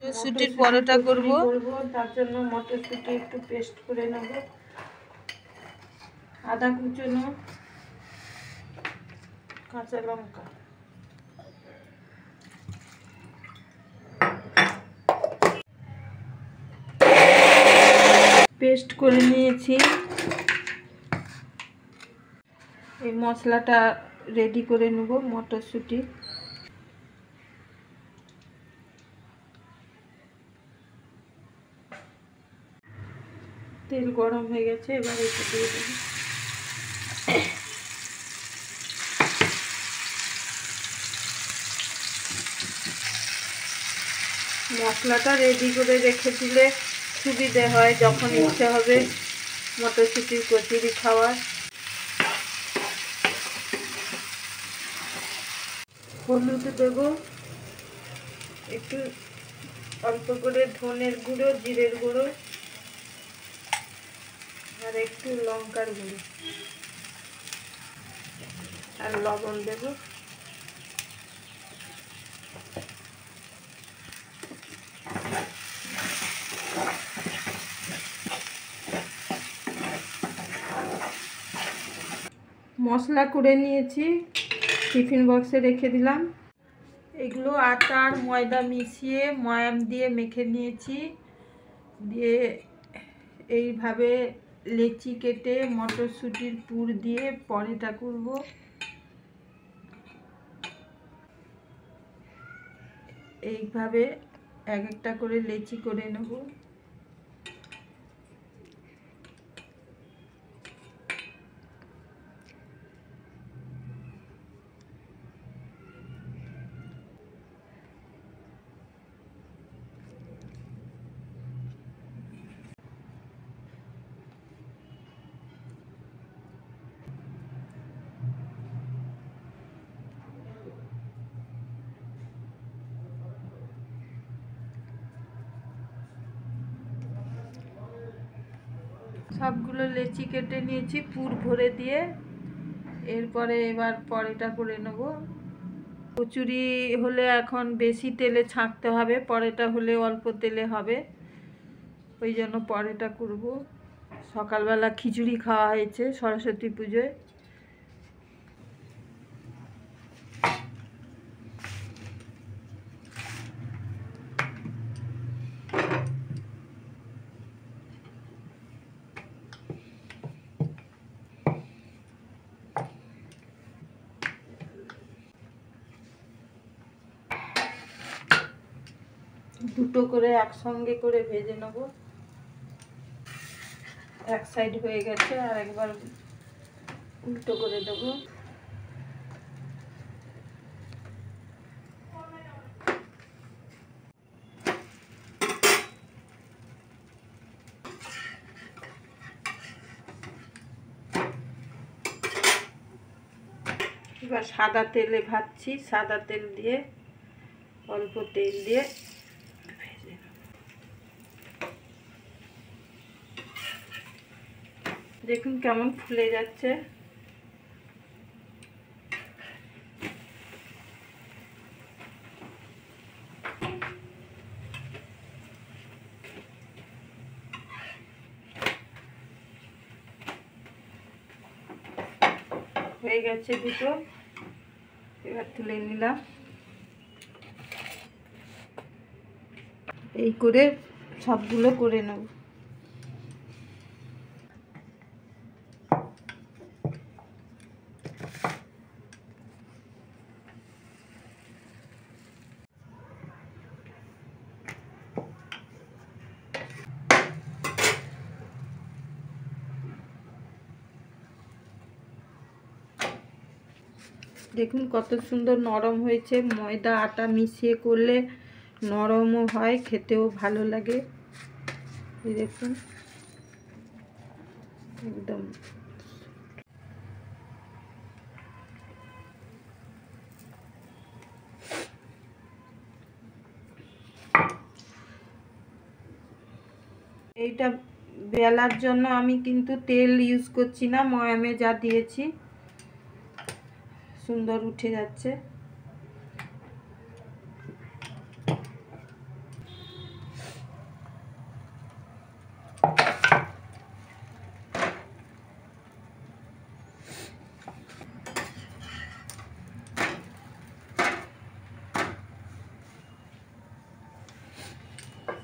মটরশুটির পরোটা করব। তার জন্য মটরশুটি একটু পেস্ট করে নেব, আদা কুচনো, কাঁচা লঙ্কা, পেস্ট করে নিয়েছি। এই মশলাটা রেডি করে নেব। মটরশুটি, তেল গরম হয়ে গেছে, এবার এটা দিয়ে দেব। মশলাটা রেডি করে রেখে দিলে সুবিধে হয় যখন ইচ্ছে হবে মটরশুটির কচুরি খাওয়ার। হলুদ দেব একটু, অল্প করে ধনের গুঁড়ো, জিরের গুঁড়ো আর একটু লঙ্কার গুঁড়ো আর লবণ দেব। মশলা করে নিয়েছি, টিফিন বক্সে রেখে দিলাম। এগুলো আটা আর ময়দা মিশিয়ে ময়াম দিয়ে মেখে নিয়েছি। দিয়ে এইভাবে লেচি কেটে মটরশুটির পুর দিয়ে পরোটা করব। এইভাবে এক একটা করে লেচি করে নেব। সবগুলো লেচি কেটে নিয়েছি পুর ভরে দিয়ে। এরপরে এবার পরোটা করে নেব। কচুরি হলে এখন বেশি তেলে ছাঁকতে হবে, পরোটা হলে অল্প তেলে হবে, ওই জন্য পরোটা করব। সকালবেলা খিচুড়ি খাওয়া হয়েছে সরস্বতী পুজোয়। দুটো করে একসঙ্গে করে ভেজে নেব। এক সাইড হয়ে গেছে, আর একবার উল্টো করে দেব। এবার সাদা তেলে ভাজছি, সাদা তেল দিয়ে, অল্প তেল দিয়ে ভেজে নেব। দেখুন কেমন ফুলে যাচ্ছে। হয়ে গেছে দুটো, এবার তুলে নিলাম। এই করে সবগুলো করে নেব। দেখুন কত সুন্দর নরম হয়েছে। ময়দা আটা মিশিয়ে করলে নরমও হয়, খেতেও ভালো লাগে। এই দেখুন একদম। এইটা বেলার জন্য আমি কিন্তু তেল ইউজ করছি না, ময়ামে যা দিয়েছি সুন্দর উঠে যাচ্ছে।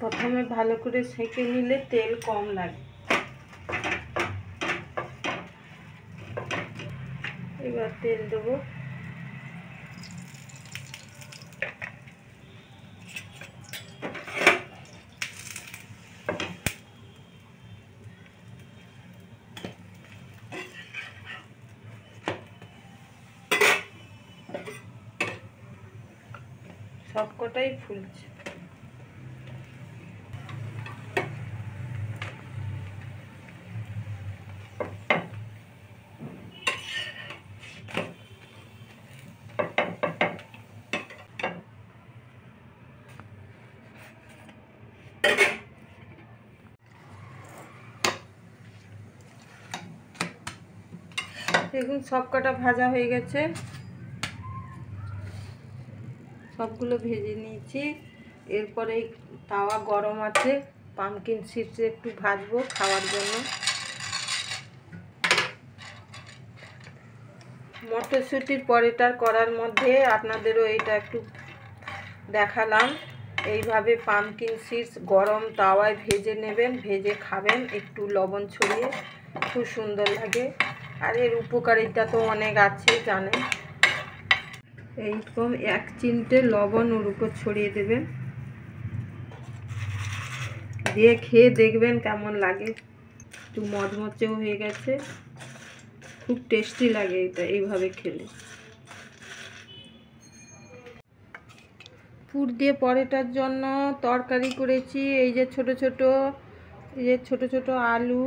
প্রথমে ভালো করে সেঁকে নিলে তেল কম লাগে। এবার তেল দেবো। সবকটাই ফুলছে। দেখুন সবকটা ভাজা হয়ে গেছে, সবগুলো ভেজে নিয়েছি। এরপরে তাওয়া গরম আছে, পামকিন সিডস একটু ভাজবো খাওয়ার জন্য। মটরশুঁটির পরোটা করার মধ্যে আপনাদেরও এটা একটু দেখালাম। এইভাবে পামকিন সিডস গরম তাওয়ায় ভেজে নেবেন, ভেজে খাবেন একটু লবণ ছড়িয়ে, খুব সুন্দর লাগে। আর এর উপকারিতা তো অনেক আছে জানেন। এইরকম 1 চিমটে লবণ ওর উপর ছড়িয়ে দেবেন, দিয়ে খেয়ে দেখবেন কেমন লাগে। একটু মচমচেও হয়ে গেছে, খুব টেস্টি লাগে এটা এইভাবে খেলে। পুর দিয়ে পরোটার জন্য তরকারি করেছি। এই যে ছোট ছোট আলু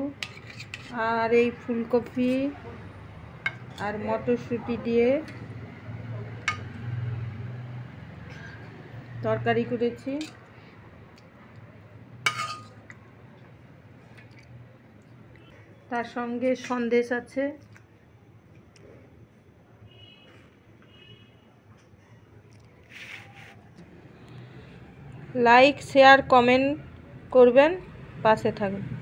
আর এই ফুলকপি আর মটরশুঁটি দিয়ে তরকারি করেছি। তার সঙ্গে সন্দেশ আছে। লাইক, শেয়ার, কমেন্ট করবেন, পাশে থাকবেন।